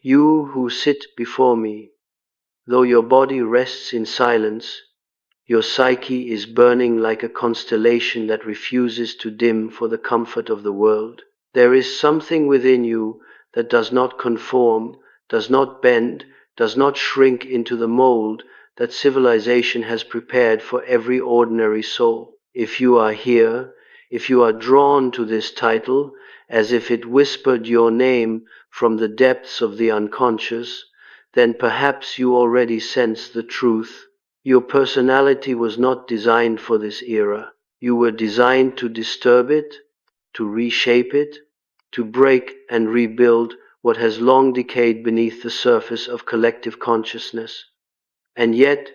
You who sit before me, though your body rests in silence, your psyche is burning like a constellation that refuses to dim for the comfort of the world. There is something within you that does not conform, does not bend, does not shrink into the mold that civilization has prepared for every ordinary soul. If you are here, if you are drawn to this title, as if it whispered your name from the depths of the unconscious, then perhaps you already sense the truth. Your personality was not designed for this era. You were designed to disturb it, to reshape it, to break and rebuild what has long decayed beneath the surface of collective consciousness. And yet,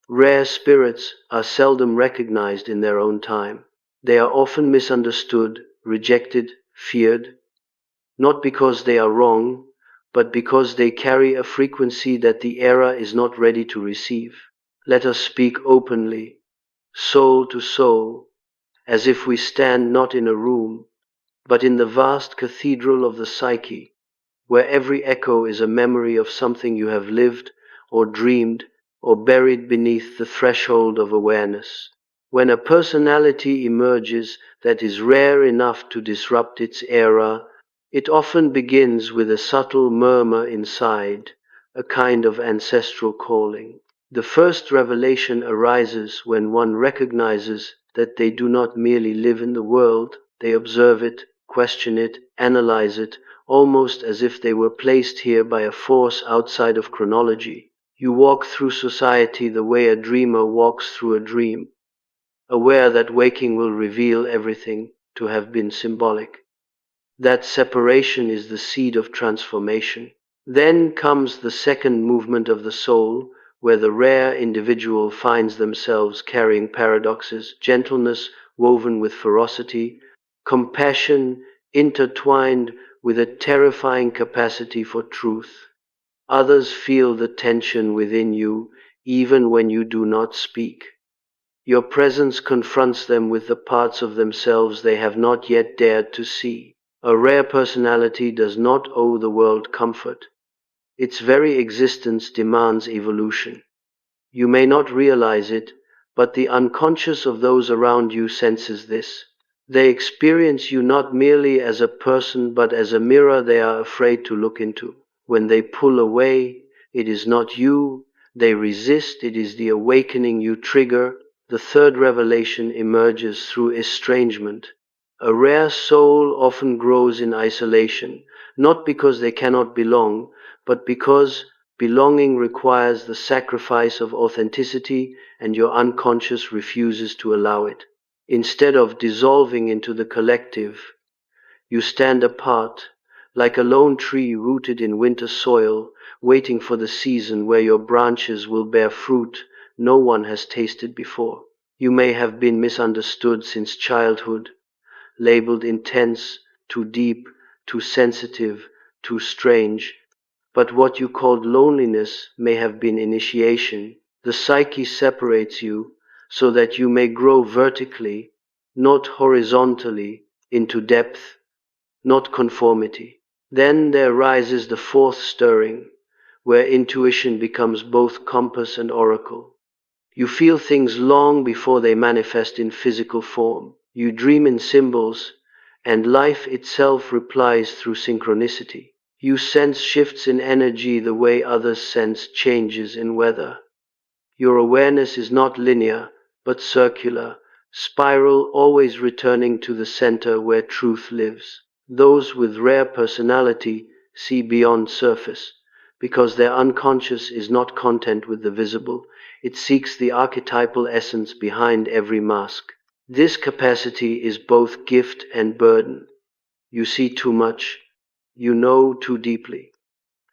rare spirits are seldom recognized in their own time. They are often misunderstood, rejected, feared, not because they are wrong, but because they carry a frequency that the era is not ready to receive. Let us speak openly, soul to soul, as if we stand not in a room, but in the vast cathedral of the psyche, where every echo is a memory of something you have lived or dreamed or buried beneath the threshold of awareness. When a personality emerges that is rare enough to disrupt its era, it often begins with a subtle murmur inside, a kind of ancestral calling. The first revelation arises when one recognizes that they do not merely live in the world, they observe it, question it, analyze it, almost as if they were placed here by a force outside of chronology. You walk through society the way a dreamer walks through a dream, aware that waking will reveal everything to have been symbolic. That separation is the seed of transformation. Then comes the second movement of the soul, where the rare individual finds themselves carrying paradoxes, gentleness woven with ferocity, compassion intertwined with a terrifying capacity for truth. Others feel the tension within you even when you do not speak. Your presence confronts them with the parts of themselves they have not yet dared to see. A rare personality does not owe the world comfort. Its very existence demands evolution. You may not realize it, but the unconscious of those around you senses this. They experience you not merely as a person, but as a mirror they are afraid to look into. When they pull away, it is not you they resist, it is the awakening you trigger. The third revelation emerges through estrangement. A rare soul often grows in isolation, not because they cannot belong, but because belonging requires the sacrifice of authenticity and your unconscious refuses to allow it. Instead of dissolving into the collective, you stand apart, like a lone tree rooted in winter soil, waiting for the season where your branches will bear fruit no one has tasted before. You may have been misunderstood since childhood, labeled intense, too deep, too sensitive, too strange, but what you called loneliness may have been initiation. The psyche separates you so that you may grow vertically, not horizontally, into depth, not conformity. Then there rises the fourth stirring, where intuition becomes both compass and oracle. You feel things long before they manifest in physical form. You dream in symbols, and life itself replies through synchronicity. You sense shifts in energy the way others sense changes in weather. Your awareness is not linear, but circular, spiral, always returning to the center where truth lives. Those with rare personality see beyond surface, because their unconscious is not content with the visible. It seeks the archetypal essence behind every mask. This capacity is both gift and burden. You see too much, you know too deeply.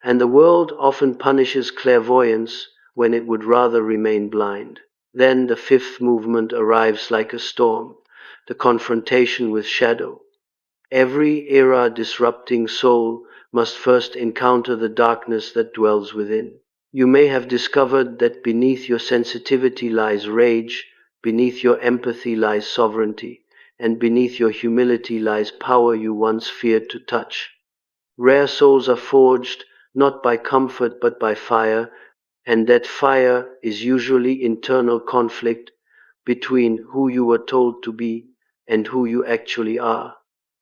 And the world often punishes clairvoyance when it would rather remain blind. Then the fifth movement arrives like a storm, the confrontation with shadow. Every era disrupting soul must first encounter the darkness that dwells within. You may have discovered that beneath your sensitivity lies rage, beneath your empathy lies sovereignty, and beneath your humility lies power you once feared to touch. Rare souls are forged not by comfort but by fire, and that fire is usually internal conflict between who you were told to be and who you actually are.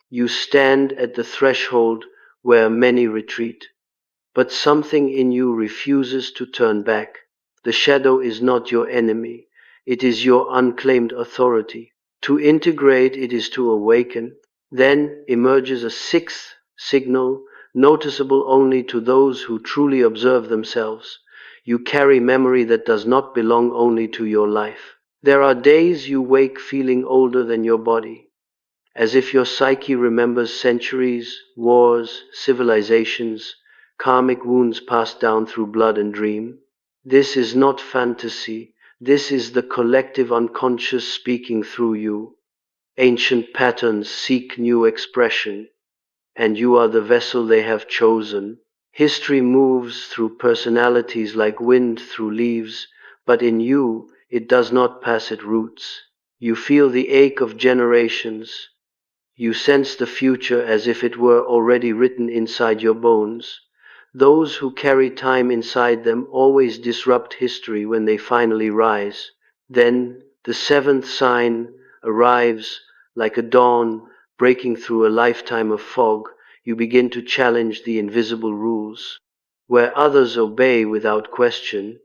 You stand at the threshold where many retreat, but something in you refuses to turn back. The shadow is not your enemy, it is your unclaimed authority. To integrate it is to awaken. Then emerges a sixth signal, noticeable only to those who truly observe themselves. You carry memory that does not belong only to your life. There are days you wake feeling older than your body, as if your psyche remembers centuries, wars, civilizations, karmic wounds passed down through blood and dream. This is not fantasy, this is the collective unconscious speaking through you. Ancient patterns seek new expression, and you are the vessel they have chosen. History moves through personalities like wind through leaves, but in you it does not pass its roots. You feel the ache of generations. You sense the future as if it were already written inside your bones. Those who carry time inside them always disrupt history when they finally rise. Then the seventh sign arrives like a dawn breaking through a lifetime of fog. You begin to challenge the invisible rules. Where others obey without question,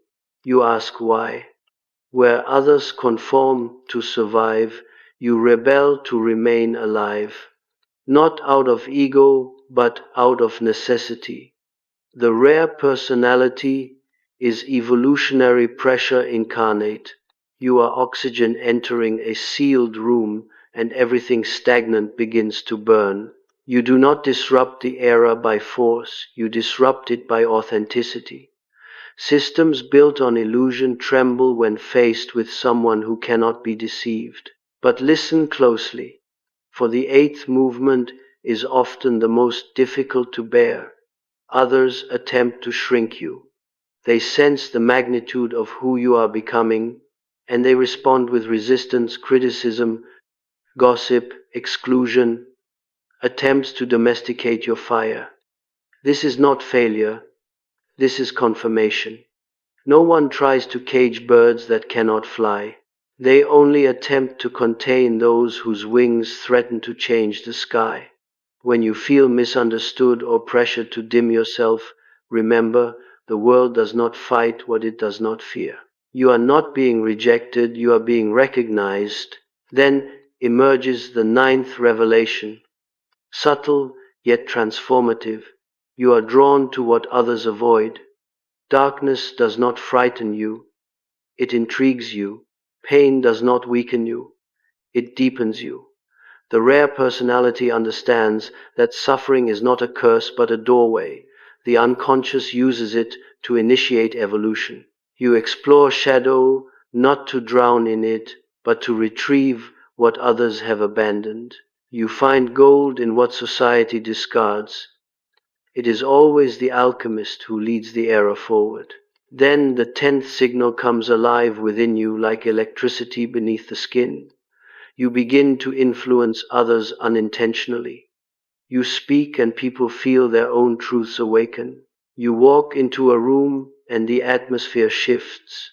you ask why. Where others conform to survive, you rebel to remain alive. Not out of ego, but out of necessity. The rare personality is evolutionary pressure incarnate. You are oxygen entering a sealed room, and everything stagnant begins to burn. You do not disrupt the era by force, you disrupt it by authenticity. Systems built on illusion tremble when faced with someone who cannot be deceived. But listen closely, for the eighth movement is often the most difficult to bear. Others attempt to shrink you. They sense the magnitude of who you are becoming, and they respond with resistance, criticism, gossip, exclusion, attempts to domesticate your fire. This is not failure, this is confirmation. No one tries to cage birds that cannot fly. They only attempt to contain those whose wings threaten to change the sky. When you feel misunderstood or pressured to dim yourself, remember, the world does not fight what it does not fear. You are not being rejected, you are being recognized. Then emerges the ninth revelation, subtle yet transformative. You are drawn to what others avoid. Darkness does not frighten you, it intrigues you. Pain does not weaken you, it deepens you. The rare personality understands that suffering is not a curse but a doorway. The unconscious uses it to initiate evolution. You explore shadow not to drown in it, but to retrieve what others have abandoned. You find gold in what society discards. It is always the alchemist who leads the era forward. Then the tenth signal comes alive within you like electricity beneath the skin. You begin to influence others unintentionally. You speak and people feel their own truths awaken. You walk into a room and the atmosphere shifts.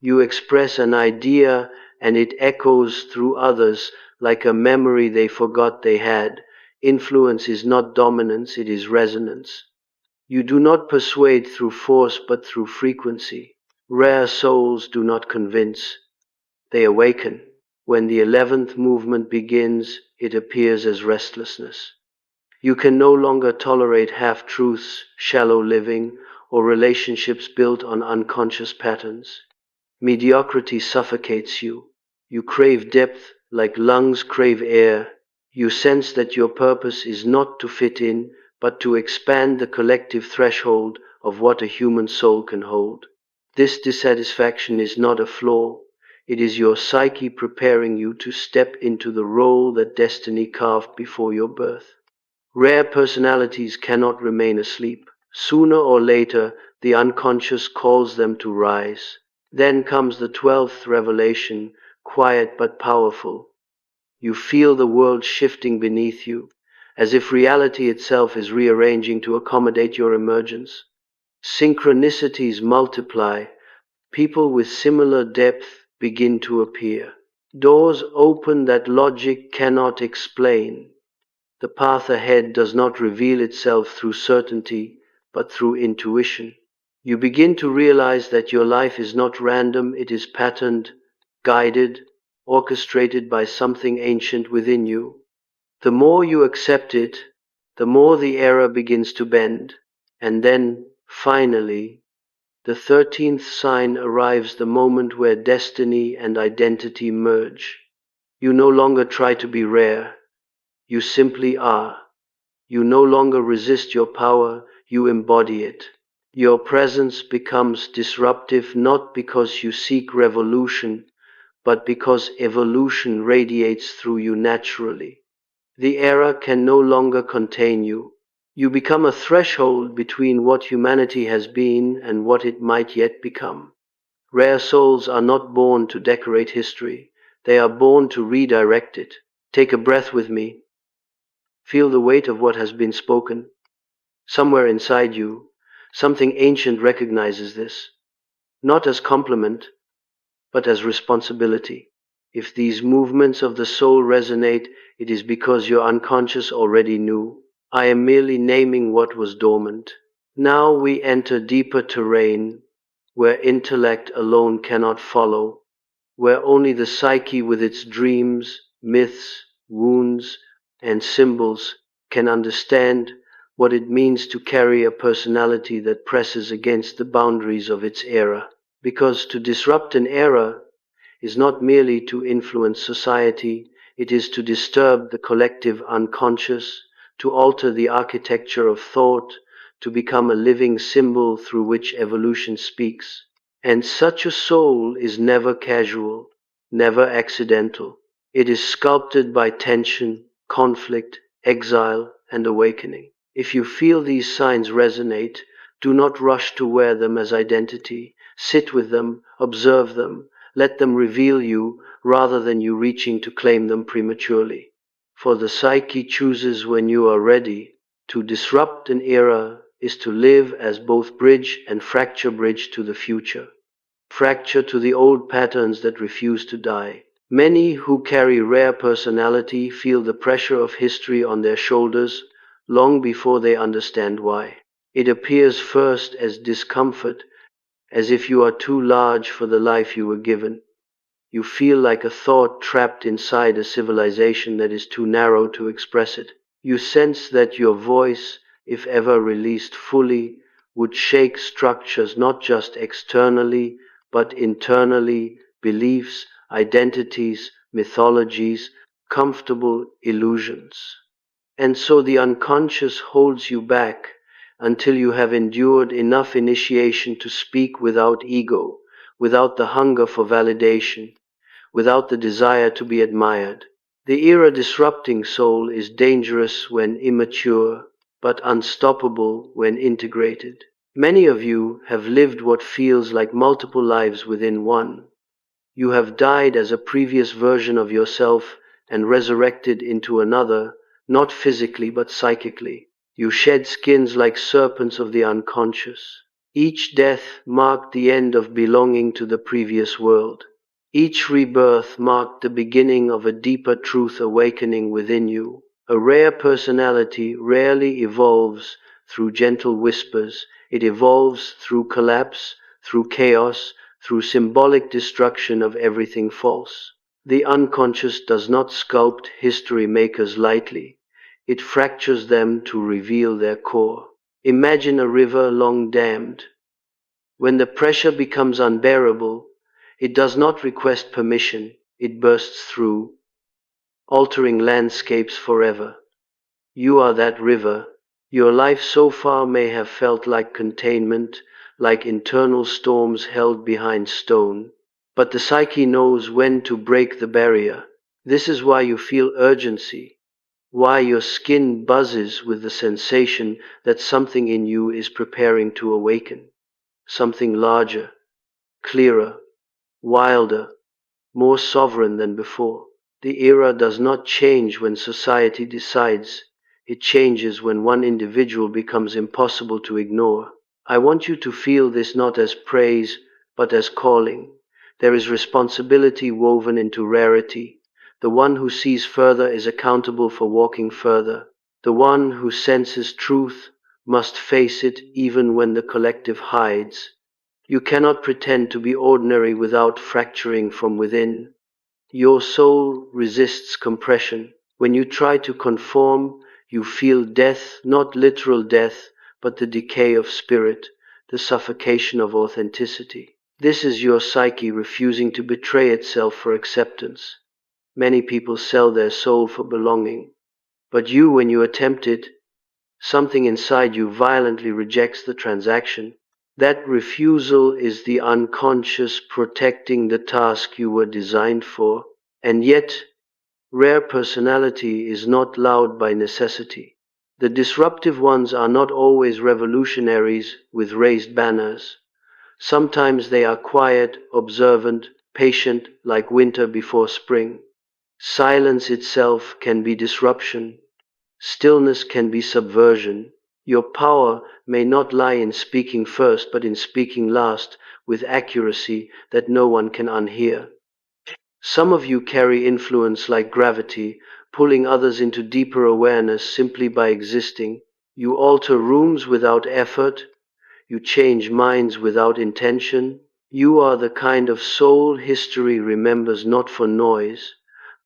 You express an idea and it echoes through others like a memory they forgot they had. Influence is not dominance, it is resonance. You do not persuade through force but through frequency. Rare souls do not convince, they awaken. When the 11th movement begins, it appears as restlessness. You can no longer tolerate half-truths, shallow living, or relationships built on unconscious patterns. Mediocrity suffocates you. You crave depth like lungs crave air. You sense that your purpose is not to fit in, but to expand the collective threshold of what a human soul can hold. This dissatisfaction is not a flaw. It is your psyche preparing you to step into the role that destiny carved before your birth. Rare personalities cannot remain asleep. Sooner or later, the unconscious calls them to rise. Then comes the 12th revelation, quiet but powerful. You feel the world shifting beneath you, as if reality itself is rearranging to accommodate your emergence. Synchronicities multiply. People with similar depth begin to appear. Doors open that logic cannot explain. The path ahead does not reveal itself through certainty, but through intuition. You begin to realize that your life is not random, it is patterned, guided, orchestrated by something ancient within you. The more you accept it, the more the era begins to bend. And then, finally, the 13th sign arrives, the moment where destiny and identity merge. You no longer try to be rare, you simply are. You no longer resist your power, you embody it. Your presence becomes disruptive not because you seek revolution, but because evolution radiates through you naturally. The era can no longer contain you. You become a threshold between what humanity has been and what it might yet become. Rare souls are not born to decorate history, they are born to redirect it. Take a breath with me. Feel the weight of what has been spoken. Somewhere inside you, something ancient recognizes this, not as compliment, but as responsibility. If these movements of the soul resonate, it is because your unconscious already knew. I am merely naming what was dormant. Now we enter deeper terrain, where intellect alone cannot follow, where only the psyche with its dreams, myths, wounds, and symbols can understand what it means to carry a personality that presses against the boundaries of its era. Because to disrupt an era is not merely to influence society, it is to disturb the collective unconscious, to alter the architecture of thought, to become a living symbol through which evolution speaks. And such a soul is never casual, never accidental. It is sculpted by tension, conflict, exile, and awakening. If you feel these signs resonate, do not rush to wear them as identity. Sit with them, observe them, let them reveal you rather than you reaching to claim them prematurely. For the psyche chooses when you are ready. To disrupt an era is to live as both bridge and fracture, bridge to the future. Fracture to the old patterns that refuse to die. Many who carry rare personality feel the pressure of history on their shoulders long before they understand why. It appears first as discomfort, as if you are too large for the life you were given. You feel like a thought trapped inside a civilization that is too narrow to express it. You sense that your voice, if ever released fully, would shake structures not just externally, but internally, beliefs, identities, mythologies, comfortable illusions. And so the unconscious holds you back until you have endured enough initiation to speak without ego, without the hunger for validation, without the desire to be admired. The era disrupting soul is dangerous when immature, but unstoppable when integrated. Many of you have lived what feels like multiple lives within one. You have died as a previous version of yourself and resurrected into another, not physically but psychically. You shed skins like serpents of the unconscious. Each death marked the end of belonging to the previous world. Each rebirth marked the beginning of a deeper truth awakening within you. A rare personality rarely evolves through gentle whispers. It evolves through collapse, through chaos, through symbolic destruction of everything false. The unconscious does not sculpt history makers lightly. It fractures them to reveal their core. Imagine a river long dammed. When the pressure becomes unbearable, it does not request permission, it bursts through, altering landscapes forever. You are that river. Your life so far may have felt like containment, like internal storms held behind stone, but the psyche knows when to break the barrier. This is why you feel urgency, why your skin buzzes with the sensation that something in you is preparing to awaken, something larger, clearer, wilder, more sovereign than before. The era does not change when society decides, it changes when one individual becomes impossible to ignore. I want you to feel this not as praise, but as calling. There is responsibility woven into rarity. The one who sees further is accountable for walking further. The one who senses truth must face it even when the collective hides. You cannot pretend to be ordinary without fracturing from within. Your soul resists compression. When you try to conform, you feel death, not literal death, but the decay of spirit, the suffocation of authenticity. This is your psyche refusing to betray itself for acceptance. Many people sell their soul for belonging. But you, when you attempt it, something inside you violently rejects the transaction. That refusal is the unconscious protecting the task you were designed for. And yet, rare personality is not loud by necessity. The disruptive ones are not always revolutionaries with raised banners. Sometimes they are quiet, observant, patient, like winter before spring. Silence itself can be disruption. Stillness can be subversion. Your power may not lie in speaking first, but in speaking last, with accuracy that no one can unhear. Some of you carry influence like gravity, pulling others into deeper awareness simply by existing. You alter rooms without effort. You change minds without intention. You are the kind of soul history remembers not for noise,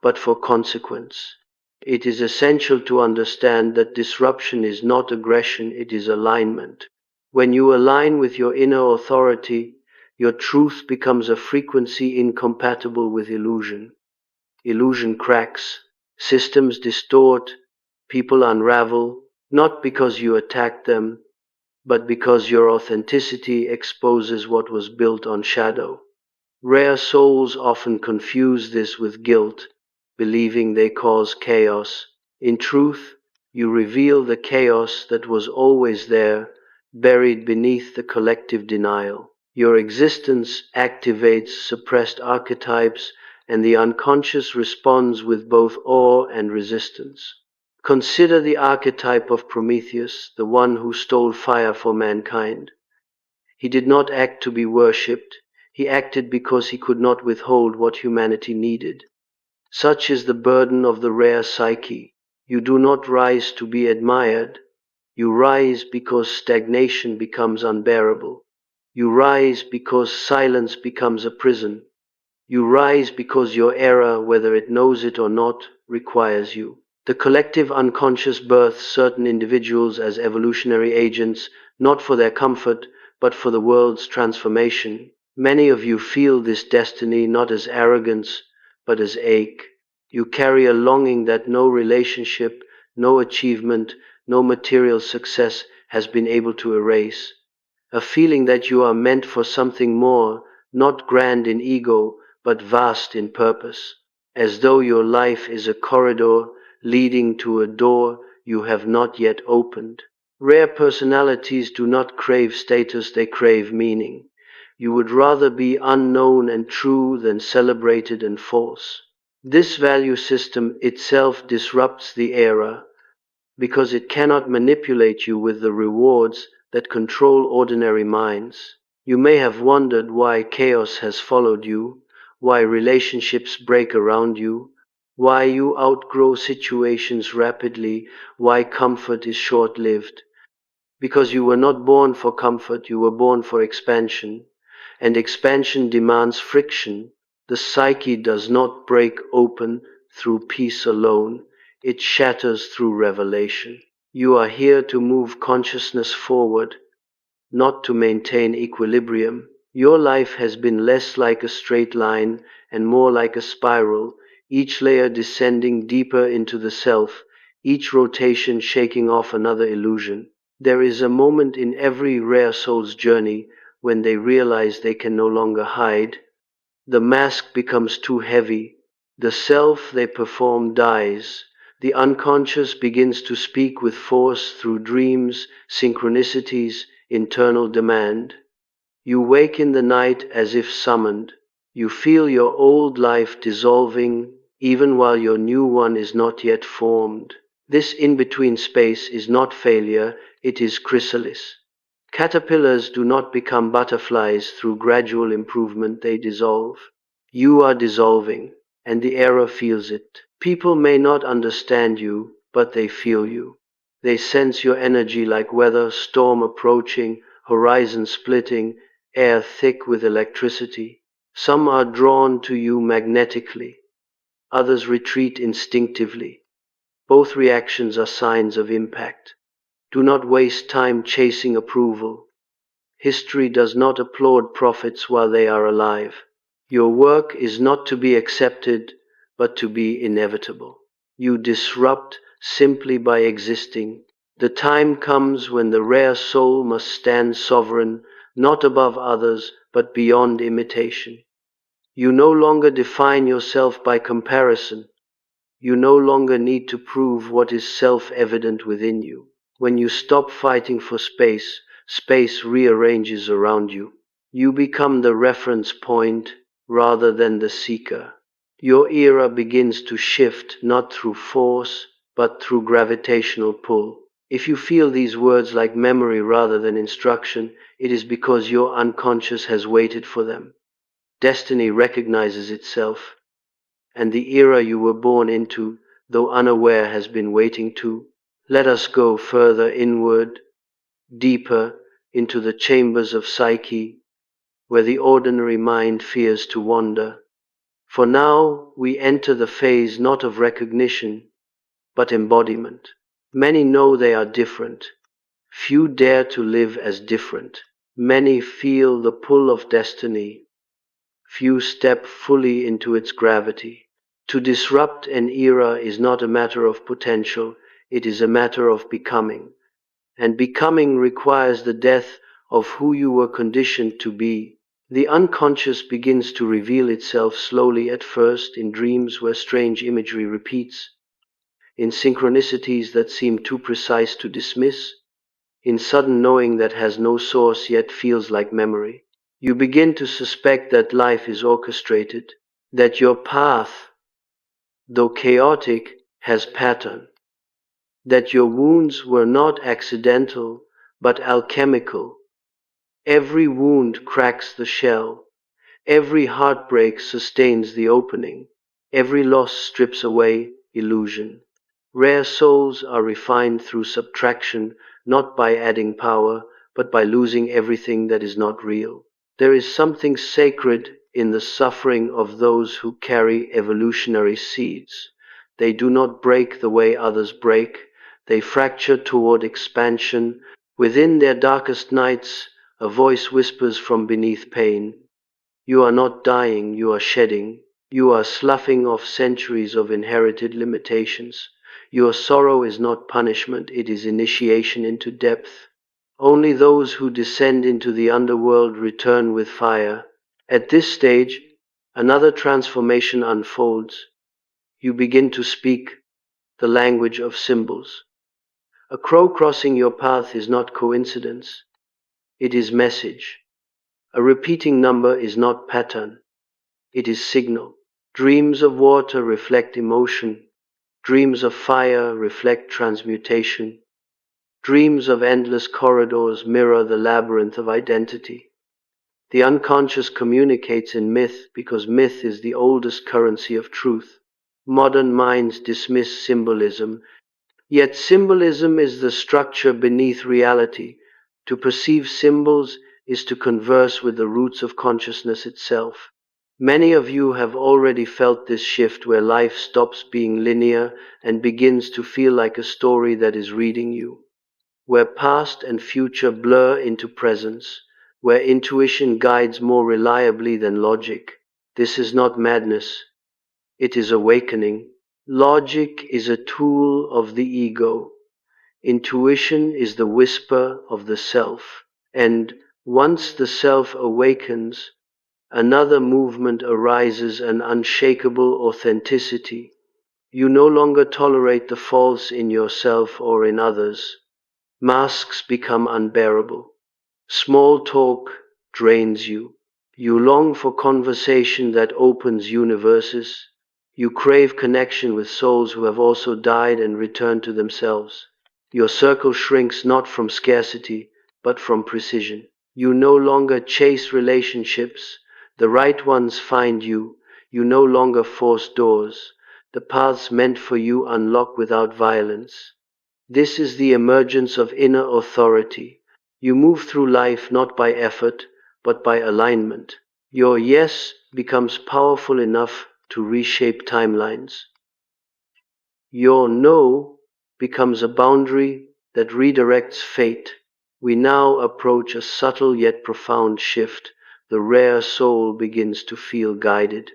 but for consequence. It is essential to understand that disruption is not aggression, it is alignment. When you align with your inner authority, your truth becomes a frequency incompatible with illusion. Illusion cracks, systems distort, people unravel, not because you attack them, but because your authenticity exposes what was built on shadow. Rare souls often confuse this with guilt, believing they cause chaos. In truth, you reveal the chaos that was always there, buried beneath the collective denial. Your existence activates suppressed archetypes, and the unconscious responds with both awe and resistance. Consider the archetype of Prometheus, the one who stole fire for mankind. He did not act to be worshipped, he acted because he could not withhold what humanity needed. Such is the burden of the rare psyche. You do not rise to be admired, you rise because stagnation becomes unbearable. You rise because silence becomes a prison. You rise because your era, whether it knows it or not, requires you. The collective unconscious births certain individuals as evolutionary agents, not for their comfort, but for the world's transformation. Many of you feel this destiny not as arrogance, but as ache. You carry a longing that no relationship, no achievement, no material success has been able to erase. A feeling that you are meant for something more, not grand in ego, but vast in purpose. As though your life is a corridor leading to a door you have not yet opened. Rare personalities do not crave status, they crave meaning. You would rather be unknown and true than celebrated and false. This value system itself disrupts the era because it cannot manipulate you with the rewards that control ordinary minds. You may have wondered why chaos has followed you, why relationships break around you, why you outgrow situations rapidly, why comfort is short-lived. Because you were not born for comfort, you were born for expansion, and expansion demands friction. The psyche does not break open through peace alone, it shatters through revelation. You are here to move consciousness forward, not to maintain equilibrium. Your life has been less like a straight line and more like a spiral, each layer descending deeper into the self, each rotation shaking off another illusion. There is a moment in every rare soul's journey when they realize they can no longer hide. The mask becomes too heavy. The self they perform dies. The unconscious begins to speak with force through dreams, synchronicities, internal demand. You wake in the night as if summoned. You feel your old life dissolving, even while your new one is not yet formed. This in-between space is not failure, it is chrysalis. Caterpillars do not become butterflies through gradual improvement, they dissolve. You are dissolving, and the era feels it. People may not understand you, but they feel you. They sense your energy like weather, storm approaching, horizon splitting, air thick with electricity. Some are drawn to you magnetically, others retreat instinctively. Both reactions are signs of impact. Do not waste time chasing approval. History does not applaud prophets while they are alive. Your work is not to be accepted, but to be inevitable. You disrupt simply by existing. The time comes when the rare soul must stand sovereign, not above others, but beyond imitation. You no longer define yourself by comparison. You no longer need to prove what is self-evident within you. When you stop fighting for space, space rearranges around you. You become the reference point rather than the seeker. Your era begins to shift not through force, but through gravitational pull. If you feel these words like memory rather than instruction, it is because your unconscious has waited for them. Destiny recognizes itself, and the era you were born into, though unaware, has been waiting too. Let us go further inward, deeper into the chambers of psyche, where the ordinary mind fears to wander. For now we enter the phase not of recognition, but embodiment. Many know they are different. Few dare to live as different. Many feel the pull of destiny. Few step fully into its gravity. To disrupt an era is not a matter of potential, it is a matter of becoming. And becoming requires the death of who you were conditioned to be. The unconscious begins to reveal itself slowly at first in dreams where strange imagery repeats, in synchronicities that seem too precise to dismiss, in sudden knowing that has no source yet feels like memory. You begin to suspect that life is orchestrated, that your path, though chaotic, has pattern, that your wounds were not accidental, but alchemical. Every wound cracks the shell, every heartbreak sustains the opening, every loss strips away illusion. Rare souls are refined through subtraction, not by adding power, but by losing everything that is not real. There is something sacred in the suffering of those who carry evolutionary seeds. They do not break the way others break, they fracture toward expansion. Within their darkest nights, a voice whispers from beneath pain, "You are not dying, you are shedding. You are sloughing off centuries of inherited limitations. Your sorrow is not punishment, it is initiation into depth. Only those who descend into the underworld return with fire." At this stage, another transformation unfolds. You begin to speak the language of symbols. A crow crossing your path is not coincidence, it is message. A repeating number is not pattern, it is signal. Dreams of water reflect emotion, dreams of fire reflect transmutation, dreams of endless corridors mirror the labyrinth of identity. The unconscious communicates in myth because myth is the oldest currency of truth. Modern minds dismiss symbolism, yet symbolism is the structure beneath reality. To perceive symbols is to converse with the roots of consciousness itself. Many of you have already felt this shift where life stops being linear and begins to feel like a story that is reading you, where past and future blur into presence, where intuition guides more reliably than logic. This is not madness, it is awakening. Logic is a tool of the ego. Intuition is the whisper of the self. And once the self awakens, another movement arises, an unshakable authenticity. You no longer tolerate the false in yourself or in others. Masks become unbearable. Small talk drains you. You long for conversation that opens universes. You crave connection with souls who have also died and returned to themselves. Your circle shrinks not from scarcity, but from precision. You no longer chase relationships, the right ones find you. You no longer force doors, the paths meant for you unlock without violence. This is the emergence of inner authority. You move through life not by effort, but by alignment. Your yes becomes powerful enough to reshape timelines. Your no becomes a boundary that redirects fate. We now approach a subtle yet profound shift. The rare soul begins to feel guided.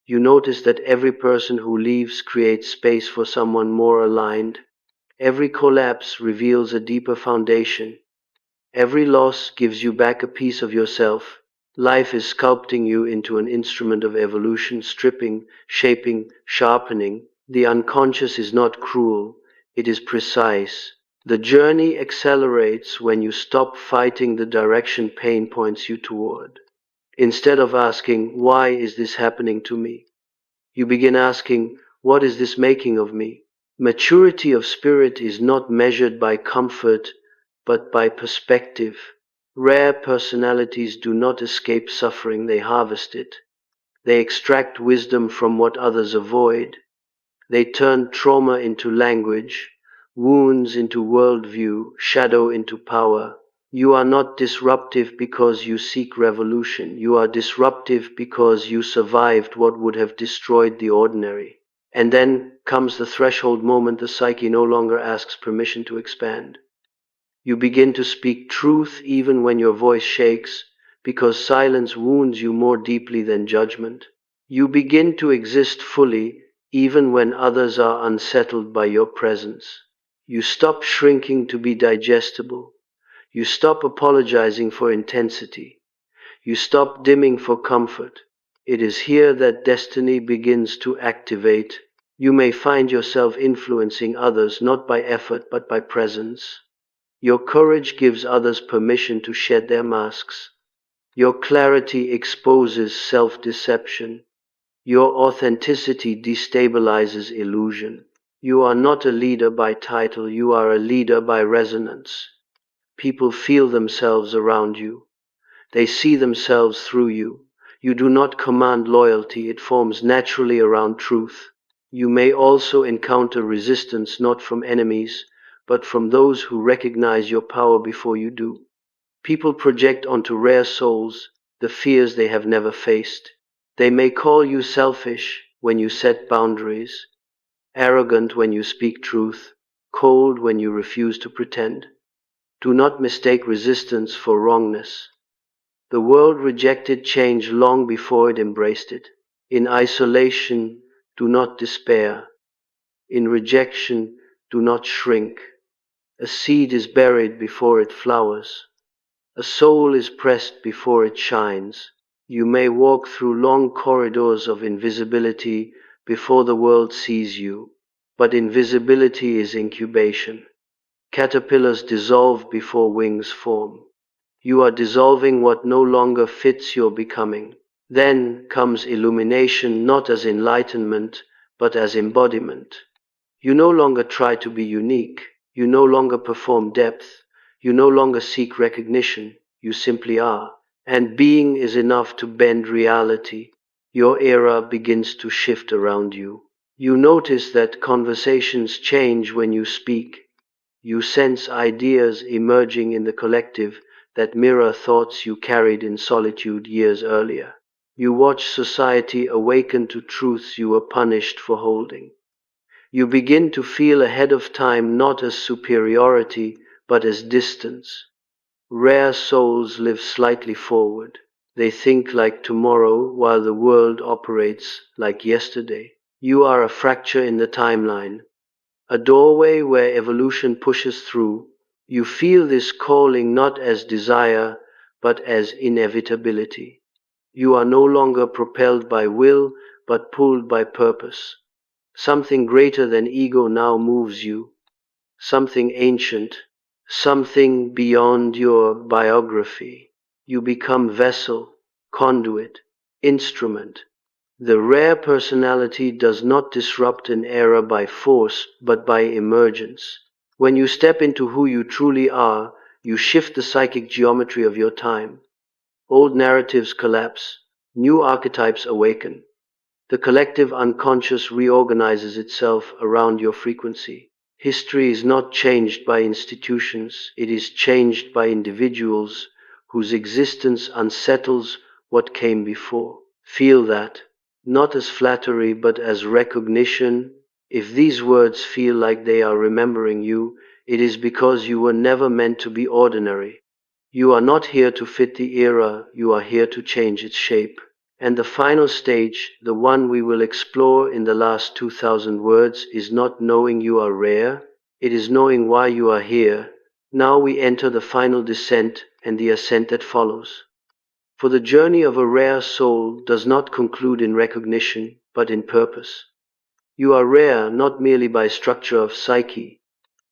You notice that every person who leaves creates space for someone more aligned. Every collapse reveals a deeper foundation. Every loss gives you back a piece of yourself. Life is sculpting you into an instrument of evolution, stripping, shaping, sharpening. The unconscious is not cruel, it is precise. The journey accelerates when you stop fighting the direction pain points you toward. Instead of asking, "Why is this happening to me?" you begin asking, "What is this making of me?" Maturity of spirit is not measured by comfort, but by perspective. Rare personalities do not escape suffering, they harvest it. They extract wisdom from what others avoid. They turn trauma into language, wounds into worldview, shadow into power. You are not disruptive because you seek revolution. You are disruptive because you survived what would have destroyed the ordinary. And then comes the threshold moment the psyche no longer asks permission to expand. You begin to speak truth even when your voice shakes, because silence wounds you more deeply than judgment. You begin to exist fully even when others are unsettled by your presence. You stop shrinking to be digestible. You stop apologizing for intensity. You stop dimming for comfort. It is here that destiny begins to activate. You may find yourself influencing others not by effort but by presence. Your courage gives others permission to shed their masks. Your clarity exposes self-deception. Your authenticity destabilizes illusion. You are not a leader by title, you are a leader by resonance. People feel themselves around you. They see themselves through you. You do not command loyalty, it forms naturally around truth. You may also encounter resistance not from enemies, but from those who recognize your power before you do. People project onto rare souls the fears they have never faced. They may call you selfish when you set boundaries, arrogant when you speak truth, cold when you refuse to pretend. Do not mistake resistance for wrongness. The world rejected change long before it embraced it. In isolation, do not despair. In rejection, do not shrink. A seed is buried before it flowers. A soul is pressed before it shines. You may walk through long corridors of invisibility before the world sees you, but invisibility is incubation. Caterpillars dissolve before wings form. You are dissolving what no longer fits your becoming. Then comes illumination, not as enlightenment, but as embodiment. You no longer try to be unique. You no longer perform depth. You no longer seek recognition. You simply are. And being is enough to bend reality. Your era begins to shift around you. You notice that conversations change when you speak. You sense ideas emerging in the collective that mirror thoughts you carried in solitude years earlier. You watch society awaken to truths you were punished for holding. You begin to feel ahead of time not as superiority, but as distance. Rare souls live slightly forward. They think like tomorrow while the world operates like yesterday. You are a fracture in the timeline, a doorway where evolution pushes through. You feel this calling not as desire, but as inevitability. You are no longer propelled by will, but pulled by purpose. Something greater than ego now moves you, something ancient, something beyond your biography. You become vessel, conduit, instrument. The rare personality does not disrupt an era by force, but by emergence. When you step into who you truly are, You shift the psychic geometry of your time. Old narratives collapse, new archetypes awaken. The collective unconscious reorganizes itself around your frequency. History is not changed by institutions, it is changed by individuals whose existence unsettles what came before. Feel that, not as flattery but as recognition. If these words feel like they are remembering you, it is because you were never meant to be ordinary. You are not here to fit the era, you are here to change its shape. And the final stage, the one we will explore in the last 2000 words, is not knowing you are rare, it is knowing why you are here. Now we enter the final descent and the ascent that follows. For the journey of a rare soul does not conclude in recognition, but in purpose. You are rare not merely by structure of psyche,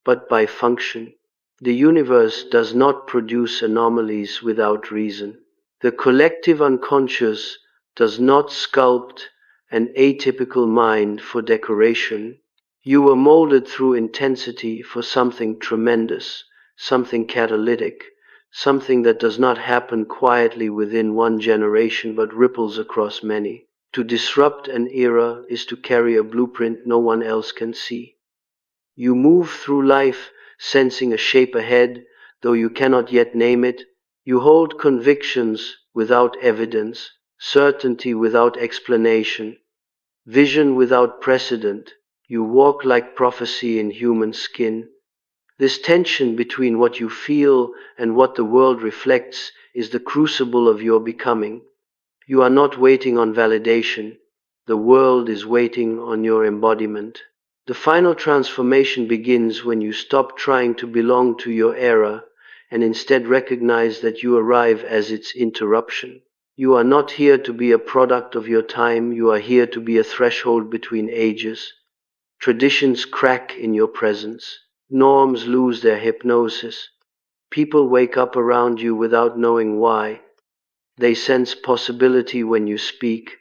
but by function. The universe does not produce anomalies without reason. The collective unconscious does not sculpt an atypical mind for decoration. You were molded through intensity for something tremendous, something catalytic, something that does not happen quietly within one generation but ripples across many. To disrupt an era is to carry a blueprint no one else can see. You move through life sensing a shape ahead, though you cannot yet name it. You hold convictions without evidence, certainty without explanation, vision without precedent. You walk like prophecy in human skin. This tension between what you feel and what the world reflects is the crucible of your becoming. You are not waiting on validation. The world is waiting on your embodiment. The final transformation begins when you stop trying to belong to your era and instead recognize that you arrive as its interruption. You are not here to be a product of your time, you are here to be a threshold between ages. Traditions crack in your presence. Norms lose their hypnosis. People wake up around you without knowing why. They sense possibility when you speak.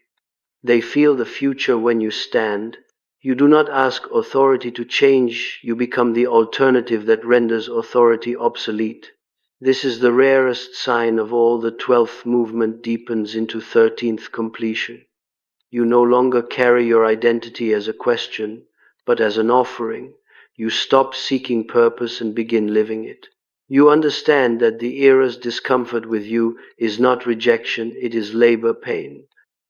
They feel the future when you stand. You do not ask authority to change, you become the alternative that renders authority obsolete. This is the rarest sign of all. The 12th movement deepens into 13th completion. You no longer carry your identity as a question, but as an offering. You stop seeking purpose and begin living it. You understand that the era's discomfort with you is not rejection, it is labor pain.